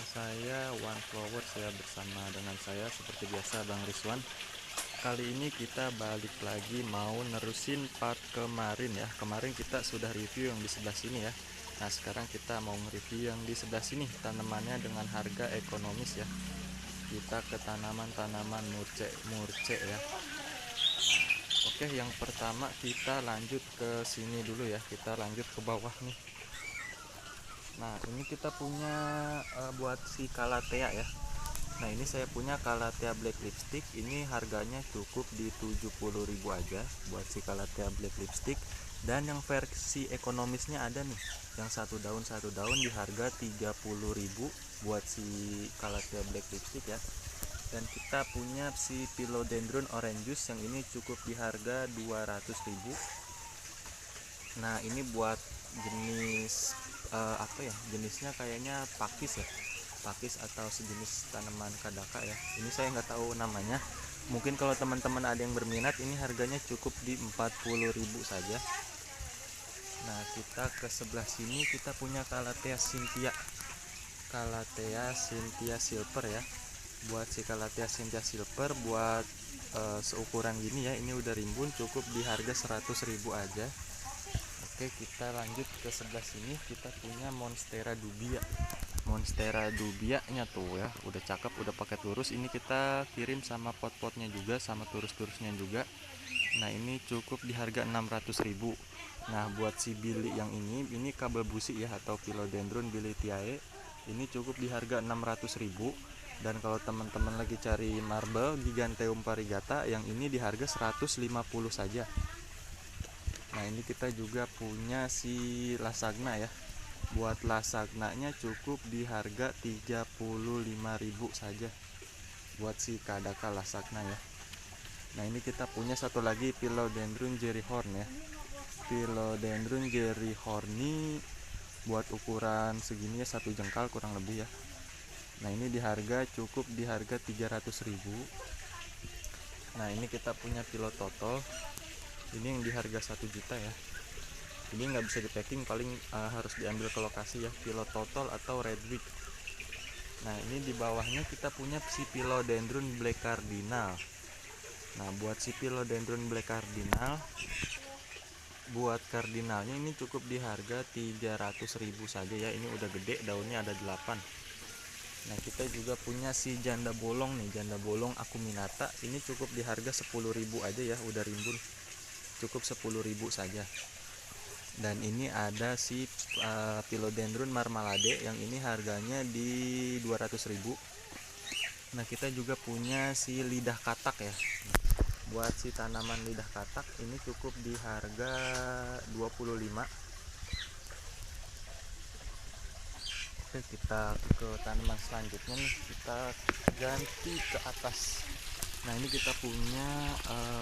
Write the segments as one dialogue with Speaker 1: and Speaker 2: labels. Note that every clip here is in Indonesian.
Speaker 1: saya One Flowers ya, bersama dengan saya seperti biasa Bang Rizwan. Kali ini kita balik lagi mau nerusin part kemarin ya. Kemarin kita sudah review yang di sebelah sini ya. Nah sekarang kita mau nge-review yang di sebelah sini, tanamannya dengan harga ekonomis ya. Kita ke tanaman-tanaman murce ya. Oke, yang pertama kita lanjut ke sini dulu ya. Kita lanjut ke bawah nih. Nah ini kita punya buat si Calathea ya. Nah ini saya punya Calathea Black Lipstick. Ini harganya cukup di 70.000 aja buat si Calathea Black Lipstick. Dan yang versi ekonomisnya ada nih, yang satu daun di harga 30.000 buat si Calathea Black Lipstick ya. Dan kita punya si Philodendron Orangeus yang ini cukup di harga 200.000. Nah ini buat jenis apa ya, jenisnya kayaknya pakis ya, pakis atau sejenis tanaman kadaka ya. Ini saya nggak tahu namanya, mungkin kalau teman-teman ada yang berminat, ini harganya cukup di 40.000 saja. Nah kita ke sebelah sini kita punya Calathea Cynthia Silver ya. Buat si Calathea Cynthia Silver buat seukuran gini ya, ini udah rimbun, cukup di harga 100.000 aja. Oke, kita lanjut ke sebelah sini. Kita punya Monstera Dubia nya tuh ya, udah cakep, udah paket lurus. Ini kita kirim sama pot-potnya juga, sama turus-turusnya juga. Nah ini cukup di harga 600.000. Nah buat si Billy yang ini kabel busi ya, atau Philodendron Bilitiae, ini cukup di harga 600.000. Dan kalau teman-teman lagi cari marble Giganteum variegata, yang ini di harga 150 saja. Nah ini kita juga punya si Lasagna ya. Buat Lasagnanya cukup di harga 35.000 saja buat si Kadaka Lasagna ya. Nah ini kita punya satu lagi Philodendron Jerryhorn ya. Philodendron Jerryhorn buat ukuran segini ya, satu jengkal kurang lebih ya. Nah ini di harga cukup di harga 300.000. Nah ini kita punya Philototol. Ini yang di harga 1 juta ya. Ini nggak bisa di packing, paling harus diambil ke lokasi ya, Philototol atau Redwig. Nah ini di bawahnya kita punya si Philodendron Black Cardinal. Nah buat si Philodendron Black Cardinal, buat kardinalnya ini cukup di harga 300.000 saja ya. Ini udah gede, daunnya ada 8. Nah kita juga punya si janda bolong nih, janda bolong Acuminata. Ini cukup di harga 10.000 aja ya, udah rimbun, cukup 10.000 saja. Dan ini ada si Philodendron Marmalade, yang ini harganya di 200.000. Nah kita juga punya si lidah katak ya. Buat si tanaman lidah katak ini cukup di harga 25. Oke, kita ke tanaman selanjutnya nih, kita ganti ke atas. Nah ini kita punya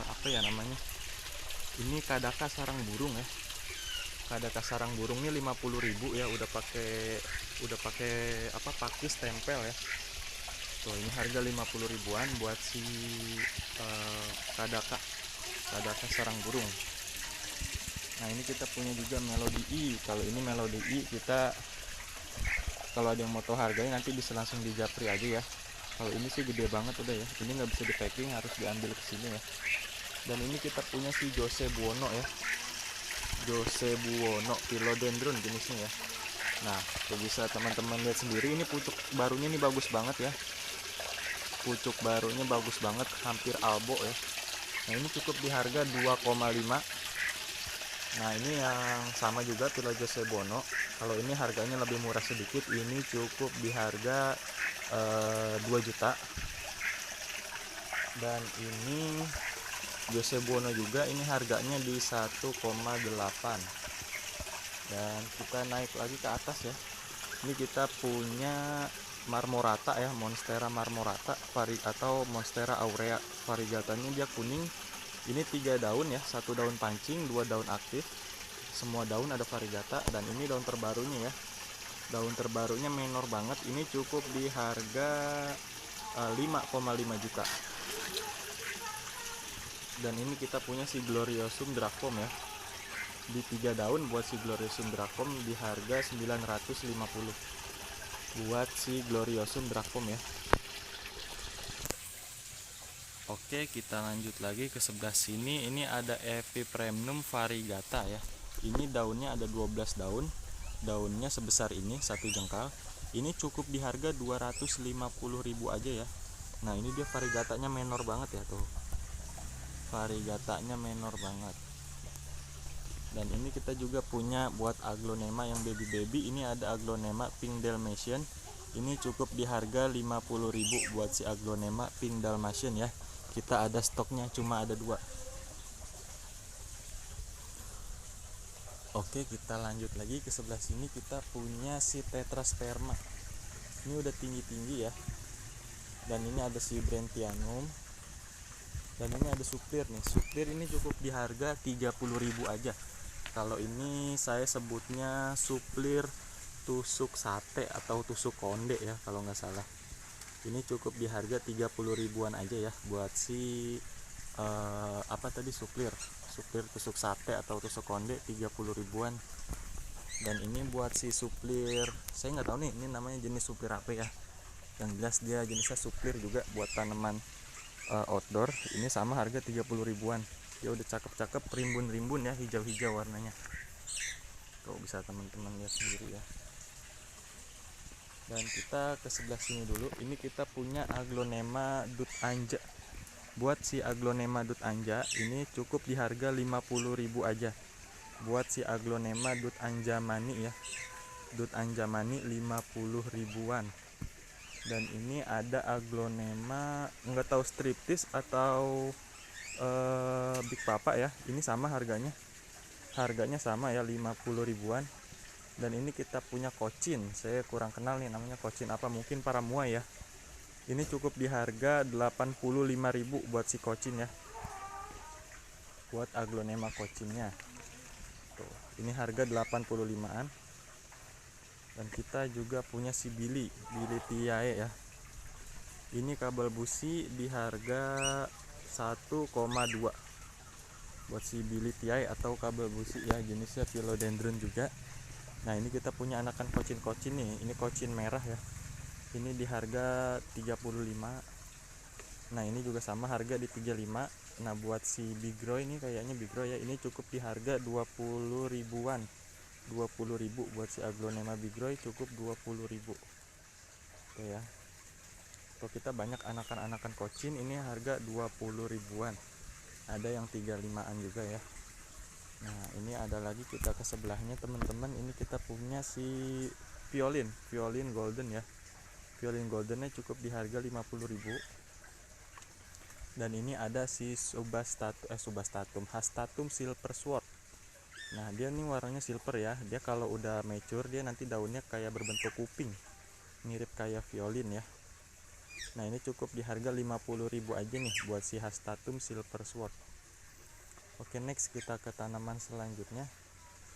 Speaker 1: apa ya namanya, ini Kadaka sarang burung ya. Kadaka sarang burung ini 50.000 ya, udah pakai apa, pakis tempel ya. Tuh ini harga 50 ribuan buat si Kadaka sarang burung. Nah ini kita punya juga Melody E. Kalau ini Melody E, kita kalau ada yang mau tahu harganya nanti bisa langsung di japri aja ya. Kalau ini sih gede banget udah ya, ini nggak bisa di packing, harus diambil ke sini ya. Dan ini kita punya si Jose Buono ya, Jose Buono Philodendron jenisnya ya. Nah tuh bisa teman-teman lihat sendiri, ini pucuk barunya ini bagus banget ya, pucuk barunya bagus banget, hampir albo ya. Nah ini cukup di harga 2,5. Nah ini yang sama juga Philo Jose Buono. Kalau ini harganya lebih murah sedikit, ini cukup di harga 2 juta. Dan ini Jose Buono juga, ini harganya di 1,8. Dan kita naik lagi ke atas ya. Ini kita punya Marmorata ya, Monstera Marmorata atau Monstera aurea variegatanya, dia kuning. Ini 3 daun ya, 1 daun pancing, 2 daun aktif. Semua daun ada variegata. Dan ini daun terbarunya ya, daun terbarunya menor banget. Ini cukup di harga 5,5 juta. Dan ini kita punya si Gloriosum Dracom ya, di 3 daun buat si Gloriosum Dracom di harga 950. buat si Gloriosum Dracom ya. Oke, kita lanjut lagi ke sebelah sini. Ini ada Epipremnum variegata ya. Ini daunnya ada 12 daun. Daunnya sebesar ini, satu jengkal. Ini cukup di harga 250.000 aja ya. Nah, ini dia variegatanya menor banget ya tuh. Variegatanya menor banget. Dan ini kita juga punya buat aglonema yang baby-baby. Ini ada aglonema Pink Dalmatian. Ini cukup di harga 50.000 buat si aglonema Pink Dalmatian ya. Kita ada stoknya, cuma ada 2. Oke, kita lanjut lagi ke sebelah sini. Kita punya si Tetrasperma. Ini udah tinggi-tinggi ya. Dan ini ada si Brentianum. Dan ini ada suplir nih. Suplir ini cukup di harga 30.000 aja. Kalau ini saya sebutnya suplir tusuk sate atau tusuk konde ya kalau nggak salah. Ini cukup di harga 30.000-an aja ya buat si suplir tusuk sate atau tusuk konde 30.000-an. Dan ini buat si suplir, saya nggak tahu nih ini namanya jenis suplir apa ya. Yang jelas dia jenisnya suplir juga buat tanaman outdoor. Ini sama harga 30.000-an. Dia udah cakep-cakep, rimbun-rimbun ya, hijau-hijau warnanya. Tuh bisa teman-teman lihat sendiri ya. Dan kita ke sebelah sini dulu. Ini kita punya aglonema Dut Anja. Buat si aglonema Dut Anja ini cukup di harga 50.000 aja. Buat si aglonema Dut Anjamani ya. Dut Anjamani 50.000-an. Dan ini ada aglonema nggak tahu striptis atau Big Papa ya. Ini sama harganya sama ya, 50.000-an. Dan ini kita punya kocin, saya kurang kenal nih namanya kocin apa, mungkin Paramua ya. Ini cukup di harga 85.000 buat si kocin ya, buat aglonema kocinnya tuh. Ini harga 85-an. Dan kita juga punya si Billy Tiae ya. Ini kabel busi di harga 1,2 buat si Billy Tiae atau kabel busi ya, jenisnya Philodendron juga. Nah, ini kita punya anakan kocin-kocin nih. Ini kocin merah ya. Ini di harga 35. Nah, ini juga sama harga di 35. Nah, buat si Bigroy ini kayaknya Bigroy ya. Ini cukup di harga 20.000-an. 20.000 buat si aglonema Bigroy cukup 20.000. Oke ya. Kalau kita banyak anakan-anakan kocin ini harga 20.000-an. Ada yang 35-an juga ya. Nah, ini ada lagi, kita ke sebelahnya teman-teman. Ini kita punya si violin golden ya. Violin goldennya cukup di harga 50.000. Dan ini ada si Hastatum Silver Sword. Nah, dia nih warnanya silver ya. Dia kalau udah mature dia nanti daunnya kayak berbentuk kuping, mirip kayak violin ya. Nah, ini cukup di harga 50.000 aja nih buat si Hastatum Silver Sword. Oke, next kita ke tanaman selanjutnya.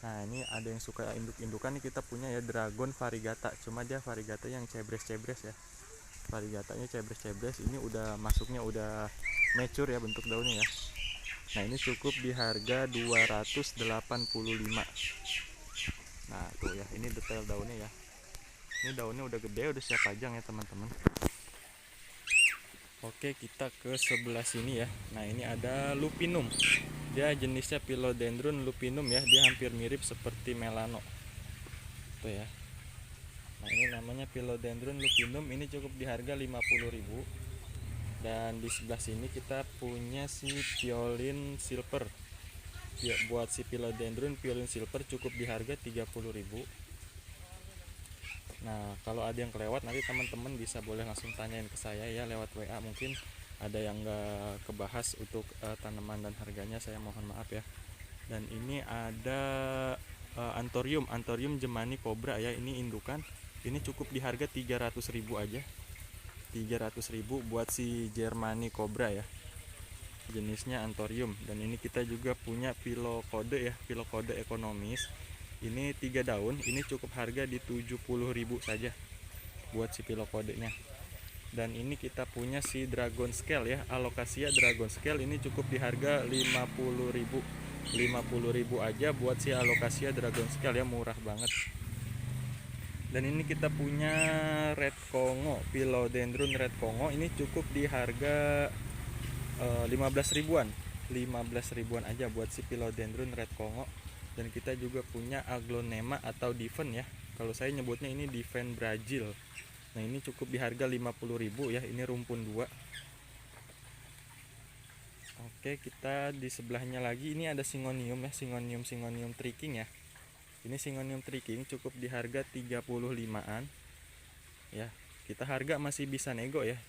Speaker 1: Nah, ini ada yang suka induk-indukan nih, kita punya ya Dragon Variegata. Cuma dia variegata yang cebres-cebres ya. Variegatanya cebres-cebres. Ini udah masuknya udah mature ya bentuk daunnya ya. Nah, ini cukup di harga 285. Nah, tuh ya, ini detail daunnya ya. Ini daunnya udah gede, udah siap pajang ya teman-teman. Oke, kita ke sebelah sini ya. Nah, ini ada Lupinum. Dia jenisnya Philodendron Lupinum ya. Dia hampir mirip seperti Melano. Tuh ya. Nah, ini namanya Philodendron Lupinum. Ini cukup di harga 50.000. Dan di sebelah sini kita punya si Violin Silver. Ya, buat si Philodendron Violin Silver cukup di harga 30.000. Nah, kalau ada yang kelewat nanti teman-teman bisa boleh langsung tanyain ke saya ya lewat WA. Mungkin ada yang nggak kebahas untuk tanaman dan harganya, saya mohon maaf ya. Dan ini ada Anthurium Jemani Cobra ya. Ini indukan. Ini cukup di harga 300.000 aja. 300.000 buat si Germani Cobra ya. Jenisnya Anthurium. Dan ini kita juga punya Philocode ya, Philocode ekonomis. Ini 3 daun, ini cukup harga di 70.000 saja buat si Philocode-nya. Dan ini kita punya si Dragon Scale ya, Alocasia Dragon Scale. Ini cukup di harga 50.000. 50.000 aja buat si Alocasia Dragon Scale ya, murah banget. Dan ini kita punya red Congo, Philodendron red Congo. Ini cukup di harga 15 ribuan. 15 ribuan aja buat si Philodendron red Congo. Dan kita juga punya Aglonema atau Diven ya. Kalau saya nyebutnya ini Diven Brazil. Nah, ini cukup di harga 50.000 ya. Ini rumpun 2. Oke, kita di sebelahnya lagi ini ada Syngonium ya, Syngonium tricking ya. Ini Syngonium tricking cukup di harga 35-an. Ya, kita harga masih bisa nego ya.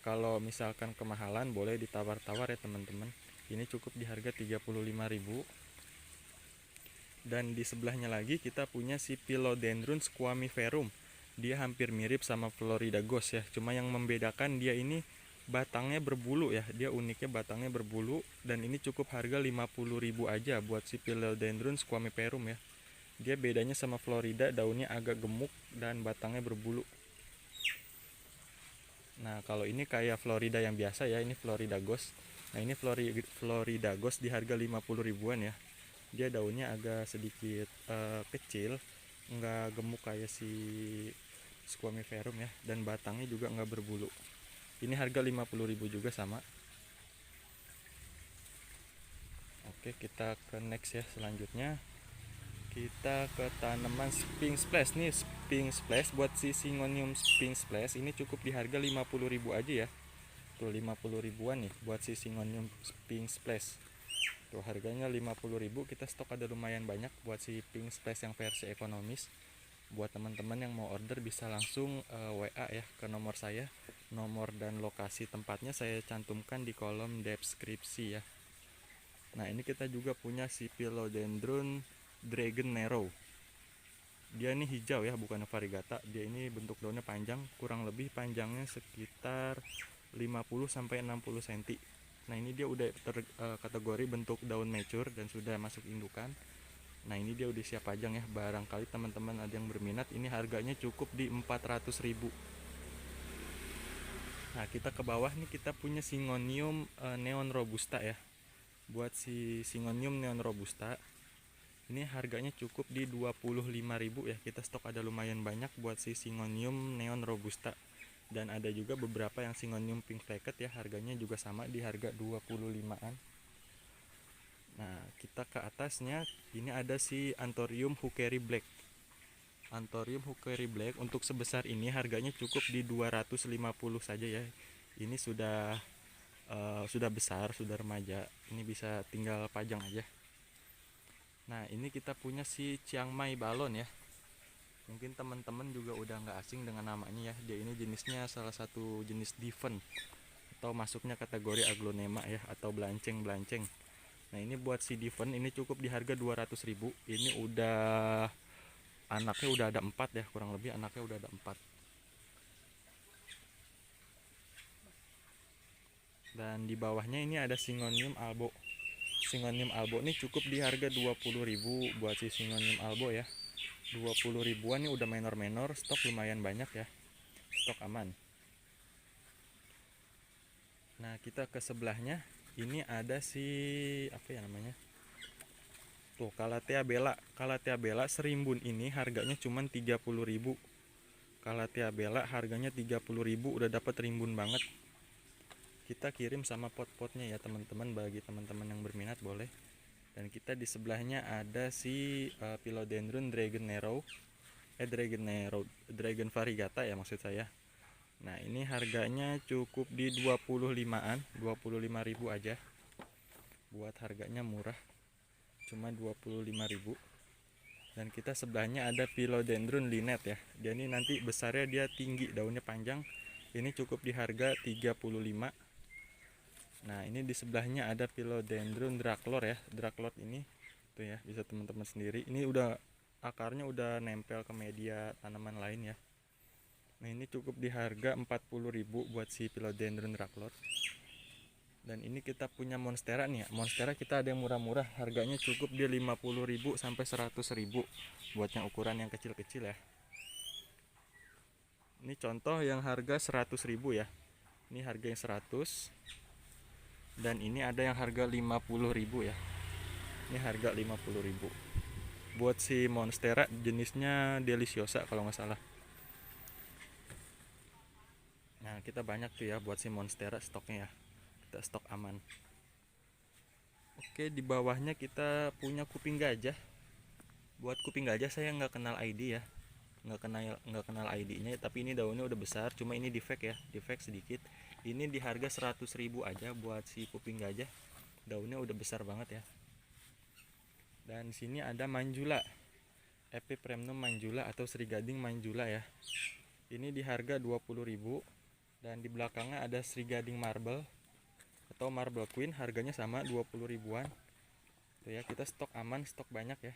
Speaker 1: Kalau misalkan kemahalan boleh ditawar-tawar ya teman-teman. Ini cukup di harga 35.000. Dan di sebelahnya lagi kita punya si Philodendron squamiferum. Dia hampir mirip sama Florida Ghost ya. Cuma yang membedakan dia ini batangnya berbulu ya. Dia uniknya batangnya berbulu. Dan ini cukup harga 50.000 aja buat si Philodendron squamiferum ya. Dia bedanya sama Florida, daunnya agak gemuk dan batangnya berbulu. Nah, kalau ini kayak Florida yang biasa ya, ini Florida Ghost. Nah, ini Florida Ghost di harga 50 ribuan ya. Dia daunnya agak sedikit kecil, nggak gemuk kayak si squamiferum ya, dan batangnya juga nggak berbulu. Ini harga 50.000 juga sama. Oke, kita ke next ya. Selanjutnya kita ke tanaman Spring Splash nih. Spring Splash buat si Syngonium Spring Splash ini cukup di harga 50.000 aja ya. Tuh 50 ribuan nih buat si Syngonium Spring Splash. Tuh harganya 50.000. Kita stok ada lumayan banyak buat si Pink Splash yang versi ekonomis. Buat teman-teman yang mau order bisa langsung WA ya ke nomor saya. Nomor dan lokasi tempatnya saya cantumkan di kolom deskripsi ya. Nah, ini kita juga punya si Philodendron Dragon Nero. Dia ini hijau ya, bukan variegata. Dia ini bentuk daunnya panjang, kurang lebih panjangnya sekitar 50 sampai 60 cm. Nah, ini dia udah kategori bentuk daun mature dan sudah masuk indukan. Nah, ini dia udah siap pajang ya. Barangkali teman-teman ada yang berminat, ini harganya cukup di 400.000. Nah, kita ke bawah nih kita punya Syngonium Neon Robusta ya. Buat si Syngonium Neon Robusta ini harganya cukup di 25.000 ya. Kita stok ada lumayan banyak buat si Syngonium Neon Robusta. Dan ada juga beberapa yang Syngonium Pink Flecket ya, harganya juga sama di harga 25-an. Nah, kita ke atasnya ini ada si Anthurium Hookery Black. Anthurium Hookery Black untuk sebesar ini harganya cukup di 250 saja ya. Ini sudah besar, sudah remaja. Ini bisa tinggal pajang aja. Nah, ini kita punya si Chiang Mai Balon ya. Mungkin teman-teman juga udah nggak asing dengan namanya ya. Dia ini jenisnya salah satu jenis Diven atau masuknya kategori Aglonema ya, atau belanceng-belanceng. Nah, ini buat si Diven ini cukup di harga 200.000. Ini udah anaknya udah ada 4 ya, kurang lebih anaknya udah ada 4. Dan di bawahnya ini ada Syngonium Albo. Syngonium Albo ini cukup di harga 20.000 buat si Syngonium Albo ya. 20 ribuan nih, udah menor-menor, stok lumayan banyak ya. Stok aman. Nah, kita ke sebelahnya ini ada si apa ya namanya? Tuh, Calathea Bella. Calathea Bella serimbun ini harganya cuma 30.000. Calathea Bella harganya 30.000 udah dapat rimbun banget. Kita kirim sama pot-potnya ya teman-teman, bagi teman-teman yang berminat boleh. Dan kita di sebelahnya ada si Philodendron Dragon Nero. Dragon Variegata ya maksud saya. Nah, ini harganya cukup di 25-an, 25.000 aja. Buat harganya murah. Cuma 25.000. Dan kita sebelahnya ada Philodendron Linet ya. Dia ini nanti besarnya dia tinggi, daunnya panjang. Ini cukup di harga 35. Nah, ini di sebelahnya ada Philodendron Draclor ya. Draclor ini tuh ya, bisa teman-teman sendiri. Ini udah akarnya udah nempel ke media tanaman lain ya. Nah, ini cukup di harga 40.000 buat si Philodendron Draclor. Dan ini kita punya Monstera nih ya. Monstera kita ada yang murah-murah, harganya cukup di 50.000 sampai 100.000 buat yang ukuran yang kecil-kecil ya. Ini contoh yang harga 100.000 ya. Ini harga yang 100. Dan ini ada yang harga 50.000 ya. Ini harga 50.000. buat si monstera jenisnya deliciosa kalau nggak salah. Nah kita banyak tuh ya buat si monstera stoknya ya, kita stok aman. Oke, di bawahnya kita punya kuping gajah. Buat kuping gajah saya nggak kenal ID ya, nggak kenal ID-nya, tapi ini daunnya udah besar, cuma ini defect ya, defect sedikit. Ini di harga 100.000 aja buat si kuping gajah, daunnya udah besar banget ya. Dan sini ada manjula, Epipremnum manjula atau Sri Gading manjula ya. Ini di harga 20.000. Dan di belakangnya ada Sri Gading marble atau marble queen, harganya sama 20 ribuan. Tuh ya, kita stok aman, stok banyak ya.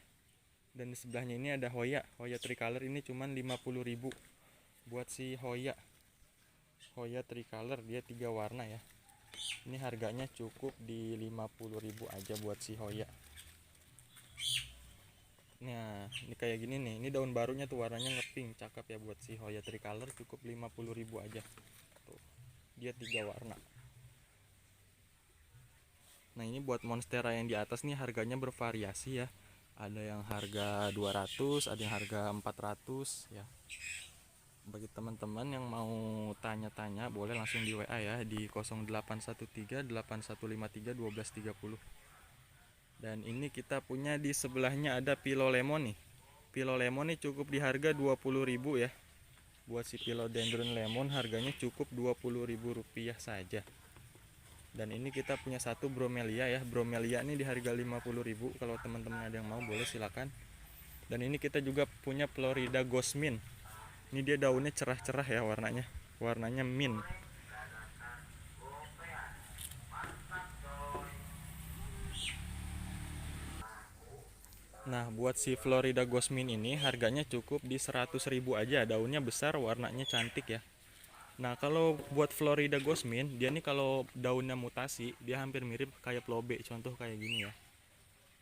Speaker 1: Dan di sebelahnya ini ada Hoya tricolor, ini cuman 50.000 buat si Hoya tricolor, dia 3 warna ya. Ini harganya cukup di 50.000 aja buat si Hoya. Nah ini kayak gini nih, ini daun barunya tuh warnanya ngepink, cakep ya buat si Hoya tricolor, cukup 50.000 aja tuh, dia 3 warna. Nah ini buat monstera yang di atas nih harganya bervariasi ya, ada yang harga 200, ada yang harga 400 ya. Bagi teman-teman yang mau tanya-tanya boleh langsung di WA ya di 081381531230. Dan ini kita punya di sebelahnya ada Philo lemon nih. Philo lemon nih cukup di harga 20.000 ya. Buat si philodendron lemon harganya cukup 20.000 rupiah saja. Dan ini kita punya satu bromelia ya. Bromelia ini di harga 50.000. Kalau teman-teman ada yang mau boleh silakan. Dan ini kita juga punya Florida Gosmin. Ini dia daunnya cerah-cerah ya warnanya. Warnanya mint. Nah buat si Florida Gosmin ini harganya cukup di 100.000 aja. Daunnya besar, warnanya cantik ya. Nah kalau buat Florida Gosmin, dia nih kalau daunnya mutasi, dia hampir mirip kayak plobe. Contoh kayak gini ya.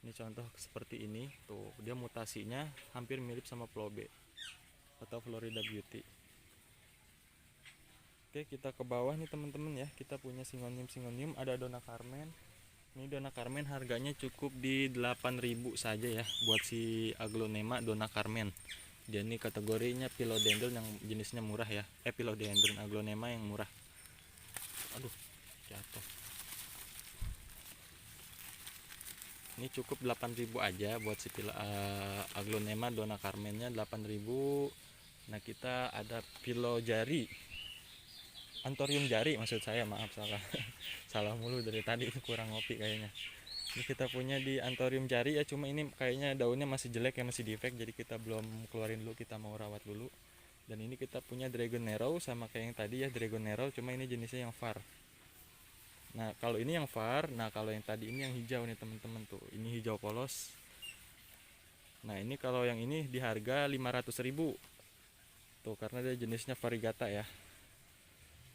Speaker 1: Ini contoh seperti ini. Tuh dia mutasinya hampir mirip sama plobe atau Florida Beauty. Oke, kita ke bawah nih teman-teman ya. Kita punya Syngonium, ada Donna Carmen. Ini Donna Carmen harganya cukup di 8.000 saja ya buat si Aglonema Donna Carmen. Dia ini kategorinya philodendron yang jenisnya murah ya. Philodendron Aglonema yang murah. Aduh, jatuh. Ini cukup 8.000 aja buat si Aglonema Donna Carmennya 8.000. Nah, kita ada Philojari. Anthurium jari maksud saya, maaf salah. Salah mulu dari tadi, kurang ngopi kayaknya. Ini kita punya di Anthurium jari ya, cuma ini kayaknya daunnya masih jelek ya, masih defect, jadi kita belum keluarin dulu, kita mau rawat dulu. Dan ini kita punya Dragon Arrow sama kayak yang tadi ya, Dragon Arrow, cuma ini jenisnya yang far. Nah kalau ini yang far, nah kalau yang tadi ini yang hijau nih teman-teman tuh, ini hijau polos. Nah ini kalau yang ini di harga 500.000 tuh, karena dia jenisnya variegata ya.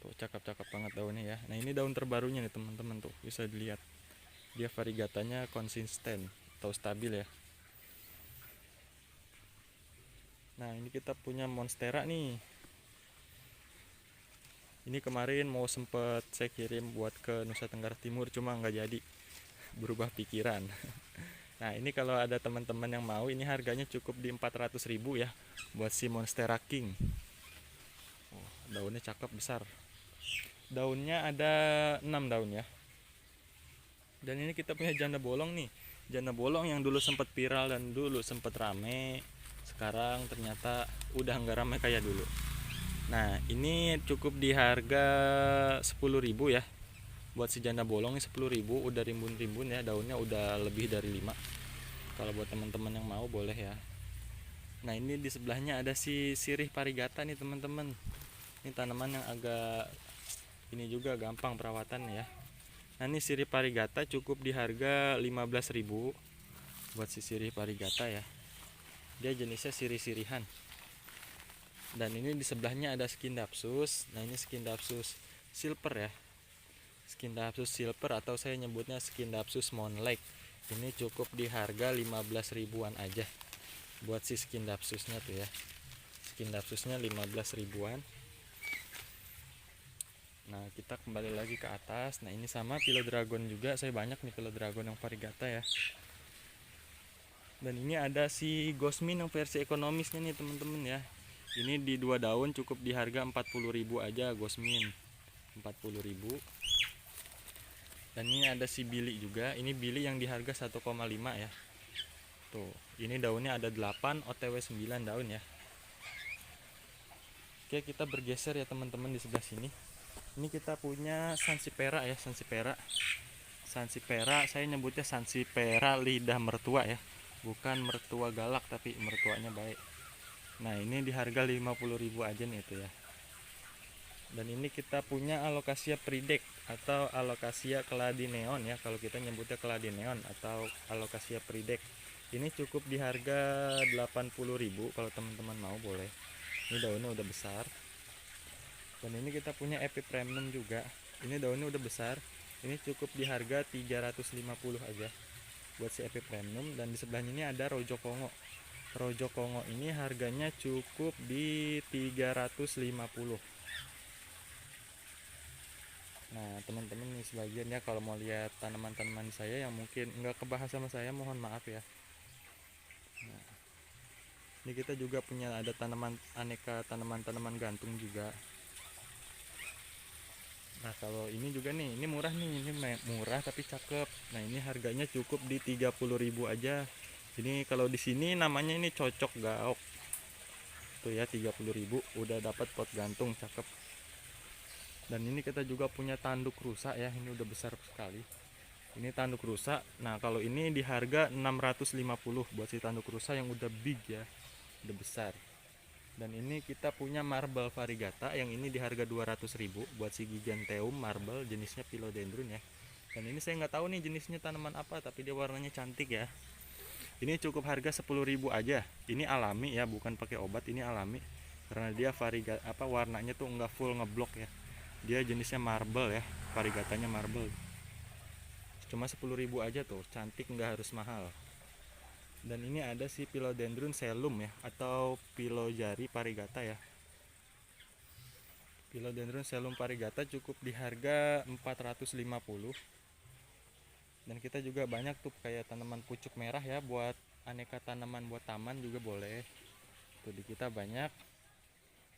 Speaker 1: Tuh cakep-cakep banget daunnya ya. Nah ini daun terbarunya nih teman-teman tuh, bisa dilihat dia variegatanya konsisten atau stabil ya. Nah ini kita punya monstera nih. Ini kemarin mau sempet saya kirim buat ke Nusa Tenggara Timur, cuma nggak jadi, berubah pikiran. Nah ini kalau ada teman-teman yang mau, ini harganya cukup di 400.000 ya buat si monstera king. Oh, daunnya cakep besar. Daunnya ada 6 daun ya. Dan ini kita punya janda bolong nih. Janda bolong yang dulu sempat viral dan dulu sempat rame, sekarang ternyata udah nggak rame kayak dulu. Nah ini cukup di harga 10.000 ya. Buat si janda bolong ini 10.000, udah rimbun-rimbun ya, daunnya udah lebih dari 5. Kalau buat teman-teman yang mau boleh ya. Nah ini di sebelahnya ada si sirih parigata nih teman-teman. Ini tanaman yang agak ini juga gampang perawatan ya. Nah ini sirih parigata cukup di harga 15.000 buat si sirih parigata ya. Dia jenisnya sirih-sirihan. Dan ini di sebelahnya ada Scindapsus. Nah ini Scindapsus silver ya, Scindapsus silver atau saya nyebutnya Scindapsus Moonlight. Ini cukup di harga 15 ribuan aja buat si Scindapsusnya tuh ya. Scindapsusnya 15 ribuan. Nah kita kembali lagi ke atas. Nah ini sama Philodragon juga, saya banyak nih Philodragon yang variegata ya. Dan ini ada si Gosmin yang versi ekonomisnya nih teman-teman ya. Ini di 2 daun cukup di harga 40.000 aja Gosmin. 40.000. Dan ini ada si Billy juga. Ini Billy yang di harga 1,5 ya. Tuh, ini daunnya ada 8, OTW 9 daun ya. Oke, kita bergeser ya teman-teman di sebelah sini. Ini kita punya Sansevieria ya, Sansevieria. Sansevieria, saya nyebutnya Sansevieria lidah mertua ya. Bukan mertua galak tapi mertuanya baik. Nah, ini di harga 50.000 aja nih itu ya. Dan ini kita punya Alocasia Pridek atau Alocasia Cladineon ya, kalau kita nyebutnya Cladineon atau Alocasia Pridek. Ini cukup di harga 80.000 kalau teman-teman mau boleh. Ini daunnya udah besar. Dan ini kita punya Epipremnum juga. Ini daunnya udah besar. Ini cukup di harga 350 aja buat si Epipremnum. Dan di sebelahnya ini ada Rojo Kongo. Rojo Kongo ini harganya cukup di 350. Nah teman-teman nih sebagian ya, kalau mau lihat tanaman-tanaman saya yang mungkin nggak kebahas sama saya, mohon maaf ya. Nah, ini kita juga punya ada tanaman aneka tanaman-tanaman gantung juga. Nah kalau ini juga nih, ini murah nih, ini murah tapi cakep. Nah ini harganya cukup di 30.000 aja. Ini kalau di sini namanya ini cocok gaok. Tuh ya 30.000 udah dapat pot gantung cakep. Dan ini kita juga punya tanduk rusa ya, ini udah besar sekali. Ini tanduk rusa. Nah kalau ini di harga 650 buat si tanduk rusa yang udah big ya, udah besar. Dan ini kita punya marble variegata yang ini di harga 200.000 buat si Giganteum marble, jenisnya Philodendron ya. Dan ini saya nggak tahu nih jenisnya tanaman apa, tapi dia warnanya cantik ya. Ini cukup harga 10.000 aja. Ini alami ya, bukan pakai obat, ini alami. Karena dia variegata apa warnanya tuh nggak full ngeblok ya. Dia jenisnya marble ya, variegatanya marble. Cuma 10.000 aja tuh, cantik, nggak harus mahal. Dan ini ada si Philodendron Selum ya, atau Phylogary variegata ya. Philodendron Selum variegata cukup di harga 450. Dan kita juga banyak tuh kayak tanaman pucuk merah ya, buat aneka tanaman buat taman juga boleh. Tuh di kita banyak.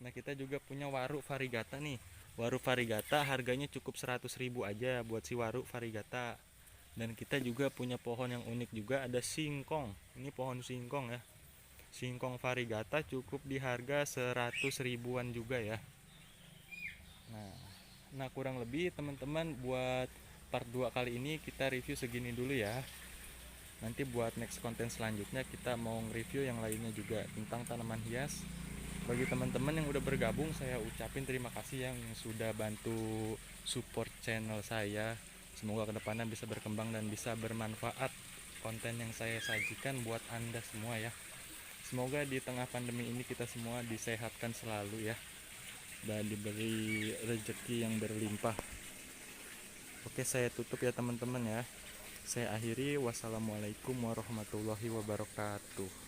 Speaker 1: Nah kita juga punya waru variegata nih. Waru variegata harganya cukup 100.000 aja buat si waru variegata. Dan kita juga punya pohon yang unik juga, ada singkong. Ini pohon singkong ya, singkong variegata cukup di harga 100 ribuan juga ya. Nah kurang lebih teman-teman buat part 2 kali ini kita review segini dulu ya. Nanti buat next konten selanjutnya kita mau review yang lainnya juga tentang tanaman hias. Bagi teman-teman yang udah bergabung, saya ucapin terima kasih yang sudah bantu support channel saya. Semoga kedepannya bisa berkembang dan bisa bermanfaat konten yang saya sajikan buat Anda semua ya. Semoga di tengah pandemi ini kita semua disehatkan selalu ya, dan diberi rezeki yang berlimpah. Oke, saya tutup ya teman-teman ya. Saya akhiri, wassalamualaikum warahmatullahi wabarakatuh.